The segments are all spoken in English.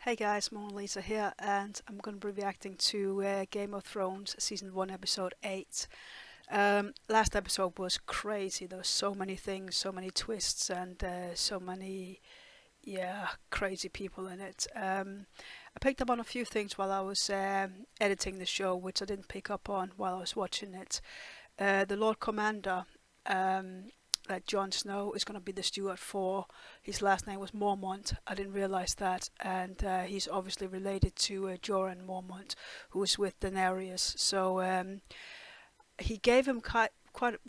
Hey guys, Mona Lisa here, and I'm going to be reacting to Game of Thrones Season 1, Episode 8. Last episode was crazy. There were so many things, so many twists, and so many, crazy people in it. I picked up on a few things while I was editing the show, which I didn't pick up on while I was watching it. The Lord Commander, that Jon Snow is going to be the steward for. His last name was Mormont. I didn't realize that, and he's obviously related to Jorah and Mormont, who was with Daenerys. So he gave him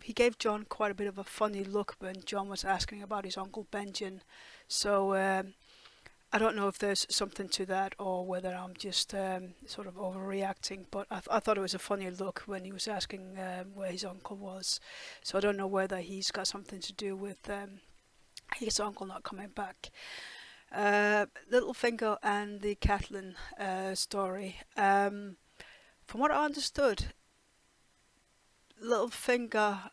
he gave Jon quite a bit of a funny look when Jon was asking about his uncle Benjen. So I don't know if there's something to that or whether I'm just sort of overreacting, but I thought it was a funny look when he was asking where his uncle was. So I don't know whether he's got something to do with his uncle not coming back. Littlefinger and the Catelyn story. From what I understood, Littlefinger,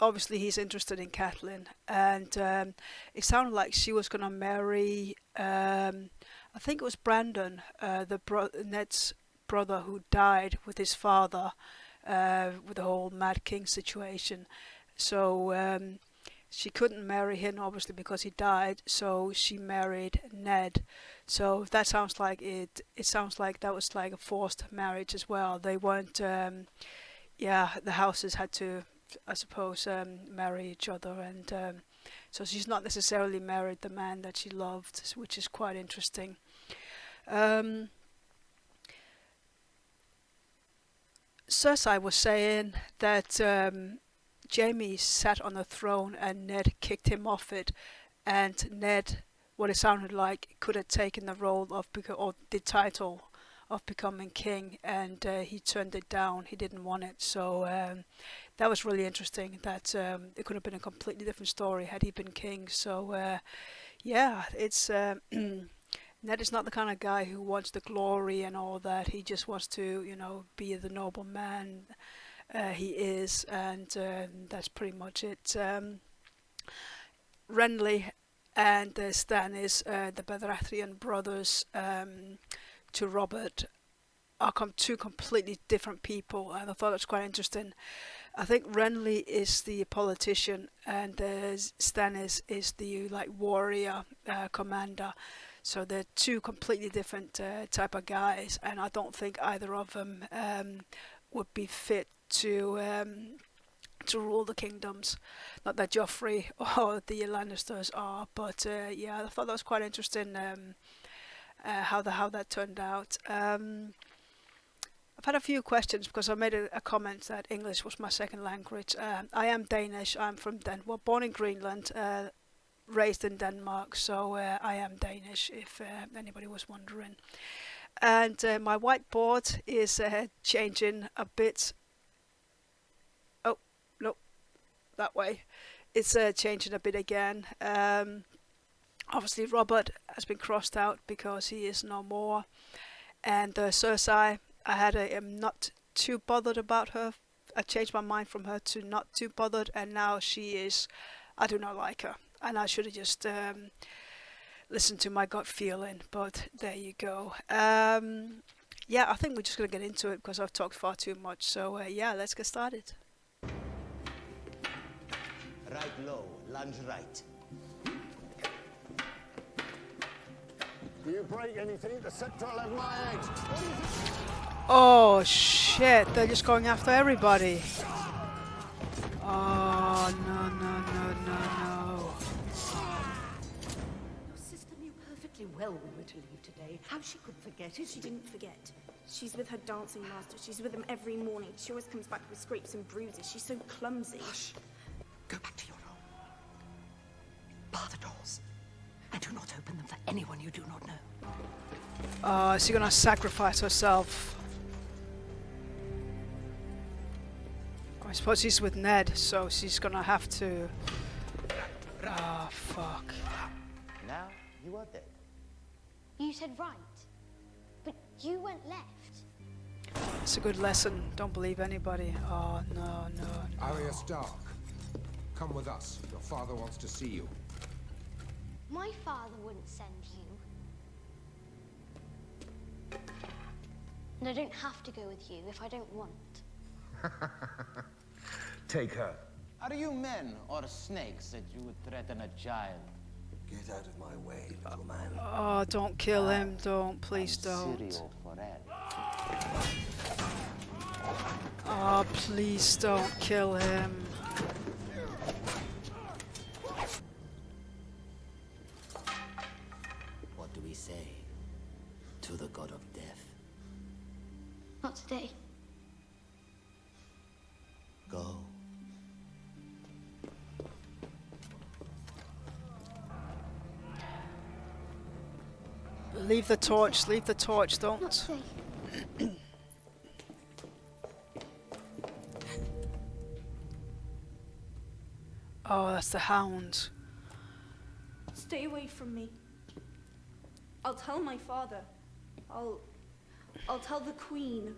obviously he's interested in Catelyn, and it sounded like she was going to marry, I think it was Brandon, Ned's brother who died with his father, with the whole Mad King situation. So she couldn't marry him, obviously, because he died, so she married Ned. So that sounds like it sounds like that was like a forced marriage as well. They weren't, the houses had to, I suppose, marry each other, and so she's not necessarily married the man that she loved, which is quite interesting. Cersei was saying that Jaime sat on the throne and Ned kicked him off it, and Ned, what it sounded like, could have taken the role of or the title of becoming king, and he turned it down. He didn't want it. So that was really interesting, that it could have been a completely different story had he been king. So it's Ned is not the kind of guy who wants the glory and all that. He just wants to, be the noble man he is, and that's pretty much it. Renly and Stannis, the Baratheon brothers, to Robert, are two completely different people, and I thought it was quite interesting. I think Renly is the politician, and Stannis is the warrior commander. So they're two completely different type of guys, and I don't think either of them would be fit to rule the kingdoms. Not that Joffrey or the Lannisters are, but I thought that was quite interesting. How that turned out. I've had a few questions because I made a comment that English was my second language. I am Danish. I'm from born in Greenland, raised in Denmark, so I am Danish, if anybody was wondering. And my whiteboard is changing a bit. Oh, no, that way. It's changing a bit again. Obviously, Robert has been crossed out because he is no more. And Cersei, I'm not too bothered about her. I changed my mind from her to not too bothered, and now she is. I do not like her, and I should have just listened to my gut feeling. But there you go. I think we're just gonna get into it because I've talked far too much. So let's get started. Right low, lunge right. Do you break anything? The scepter will have my eggs. Oh shit, they're just going after everybody. Oh no. Your sister knew perfectly well we were to leave today. How she could forget it? She didn't forget. She's with her dancing master. She's with him every morning. She always comes back with scrapes and bruises. She's so clumsy. Hush. Go back to your room. Bar the doors. And do not open them for anyone you do not know. Is she gonna sacrifice herself? I suppose she's with Ned, so she's gonna have to. Oh, fuck. Now you are dead. You said right, but you went left. It's a good lesson. Don't believe anybody. Oh, no. Arya Stark, come with us. Your father wants to see you. My father wouldn't send you. And I don't have to go with you if I don't want. Take her. Are you men or snakes that you would threaten a child? Get out of my way, little man. Oh, don't kill him. Don't. Please don't. Cereal for Addy. Oh, please don't kill him. What do we say to the god of death? Not today. Go. Leave the torch. Leave the torch. Not Don't. today. Oh, that's the hound. Stay away from me. I'll tell my father. I'll tell the queen.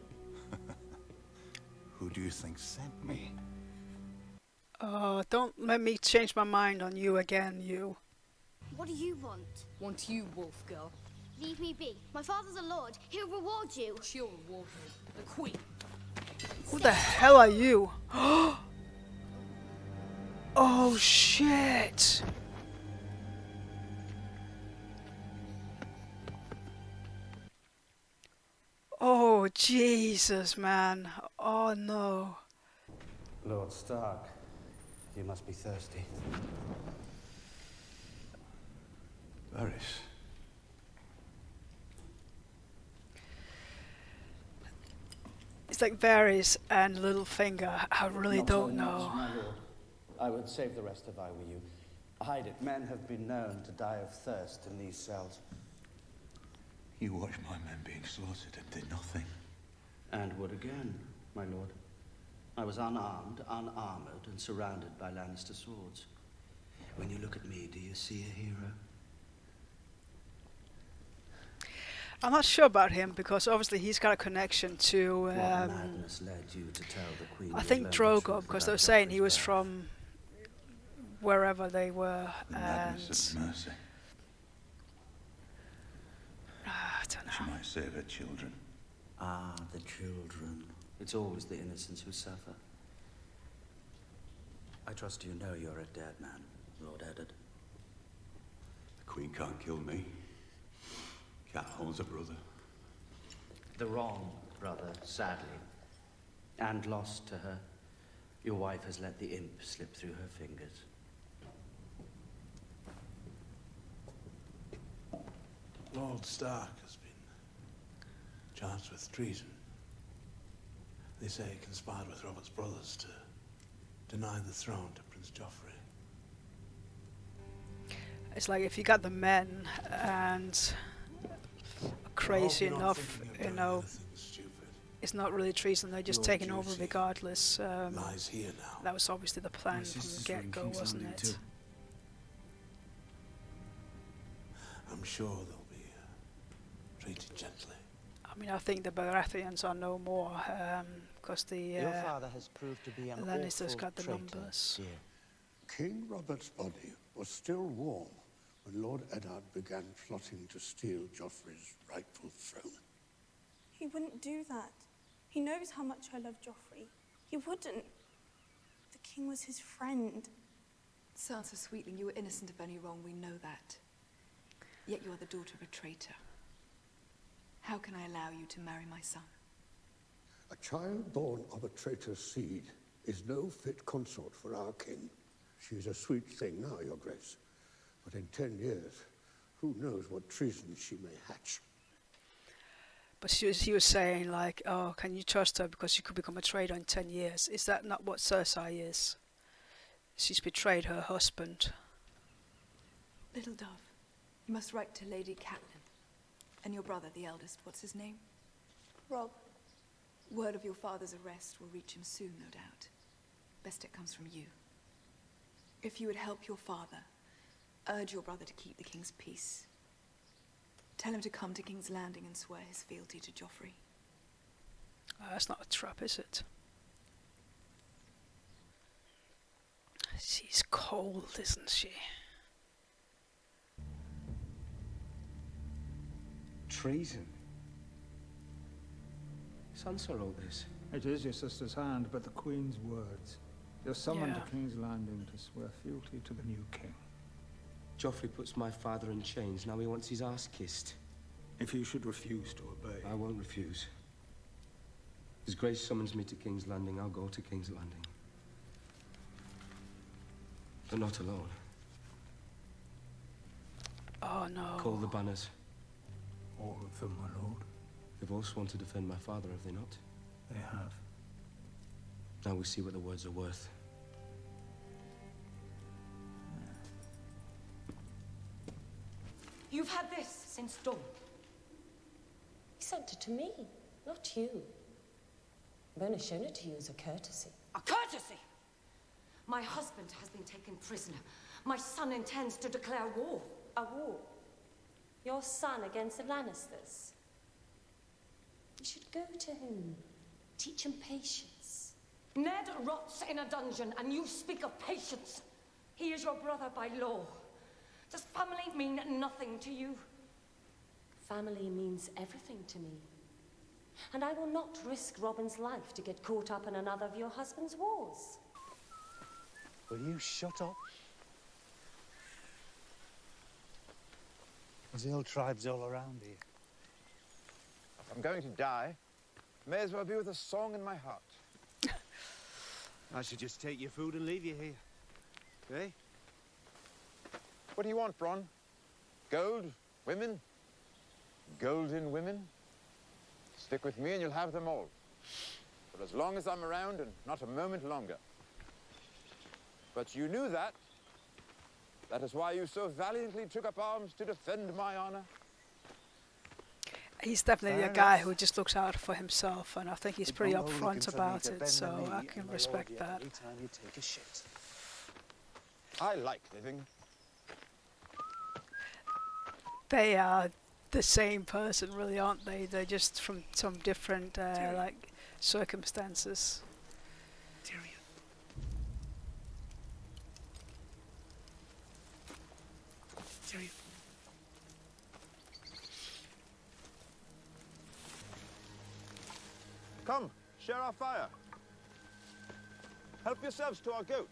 Who do you think sent me? Oh, don't let me change my mind on you again, you. What do you want? Want you, wolf girl. Leave me be. My father's a lord. He'll reward you. She'll reward you. The queen. Who the hell are you? Oh, shit. Oh, Jesus, man. Oh, no. Lord Stark, you must be thirsty. Varys. It's like Varys and Littlefinger. I really don't know. My lord, I would save the rest if I were you. Hide it. Men have been known to die of thirst in these cells. You watched my men being slaughtered and did nothing. And would again, my lord. I was unarmed, unarmored, and surrounded by Lannister swords. When you look at me, do you see a hero? I'm not sure about him because obviously he's got a connection to. What madness led you to tell the queen? I you think learned the Drogo truth because they were about saying he Joffrey's was death? from wherever they were, The madness and of mercy. I don't She know. might save her children. Ah, the children. It's always the innocents who suffer. I trust you know you're a dead man, Lord Eddard. The Queen can't kill me. Cat owns a brother. The wrong brother, sadly. And lost to her. Your wife has let the imp slip through her fingers. Lord Stark has been charged with treason. They say he conspired with Robert's brothers to deny the throne to Prince Joffrey. It's like if you got the men and are crazy I hope you're not enough, thinking of you doing know, anything stupid. it's not really treason. They're just Your taking over duty regardless. lies here now. That was obviously the plan from the get-go, wasn't it? I'm sure they'll be treated gently. I mean, I think the Baratheons are no more because the Your father has proved to be an Lannisters awful got the traitor, numbers. dear. King Robert's body was still warm when Lord Eddard began plotting to steal Joffrey's rightful throne. He wouldn't do that. He knows how much I love Joffrey. He wouldn't. The king was his friend. Sansa Sweetling, you were innocent of any wrong, we know that. Yet you are the daughter of a traitor. How can I allow you to marry my son? A child born of a traitor's seed is no fit consort for our king. She's a sweet thing now, Your Grace. But in 10 years, who knows what treason she may hatch. But he was saying like, oh, can you trust her because she could become a traitor in 10 years? Is that not what Cersei is? She's betrayed her husband. Little dove, you must write to Lady Catelyn. And your brother, the eldest, what's his name? Rob, Word of your father's arrest will reach him soon, no doubt. Best it comes from you. If you would help your father, urge your brother to keep the king's peace. Tell him to come to King's Landing and swear his fealty to Joffrey. That's not a trap, is it? She's cold, isn't she? Treason? Sansa wrote this. It is your sister's hand, but the Queen's words. You're summoned Yeah. to King's Landing to swear fealty to the new king. Joffrey puts my father in chains. Now he wants his ass kissed. If you should refuse to obey... I won't refuse. His Grace summons me to King's Landing. I'll go to King's Landing. But not alone. Oh no. Call the banners. All of them, my lord. They've all sworn to defend my father, have they not? They have. Now we see what the words are worth. You've had this since dawn. He sent it to me, not you. I've only shown it to you as a courtesy. A courtesy? My husband has been taken prisoner. My son intends to declare war. A war? Your son against the Lannisters? You should go to him. Teach him patience. Ned rots in a dungeon, and you speak of patience. He is your brother by law. Does family mean nothing to you? Family means everything to me. And I will not risk Robin's life to get caught up in another of your husband's wars. Will you shut up? There's hill tribes all around here. If I'm going to die, may as well be with a song in my heart. I should just take your food and leave you here. Eh? What do you want, Bronn? Gold? Women? Golden women? Stick with me and you'll have them all. For as long as I'm around and not a moment longer. But you knew that. That is why you so valiantly took up arms to defend my honor. He's definitely a guy who just looks out for himself, and I think he's pretty upfront about it, so I can respect that. Every time you take a shit. I like living. They are the same person, really, aren't they? They're just from some different like circumstances. Tyrion. Tyrion. Come, share our fire. Help yourselves to our goat.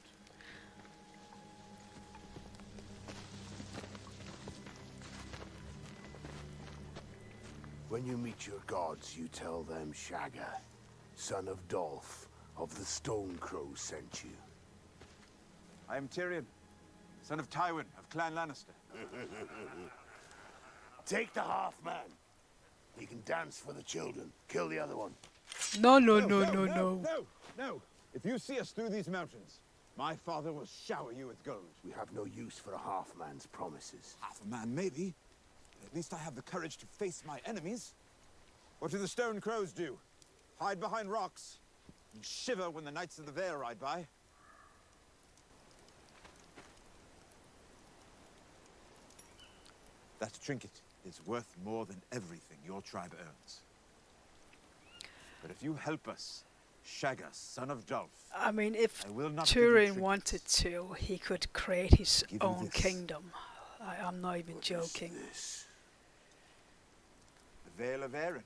When you meet your gods, you tell them Shagga, son of Dolph, of the Stone Crows, sent you. I am Tyrion, son of Tywin of Clan Lannister. Take the half-man. He can dance for the children. Kill the other one. No. No. If you see us through these mountains, my father will shower you with gold. We have no use for a half-man's promises. Half a man, maybe. But at least I have the courage to face my enemies. What do the Stone Crows do? Hide behind rocks and shiver when the Knights of the Vale ride by. That trinket is worth more than everything your tribe earns. But if you help us, Shagga, son of Dolph, I mean, if I will not give you Tyrion trinkets. wanted to, he could create his Give you own this. kingdom. I'm not even What is joking. this? The Vale of Arryn.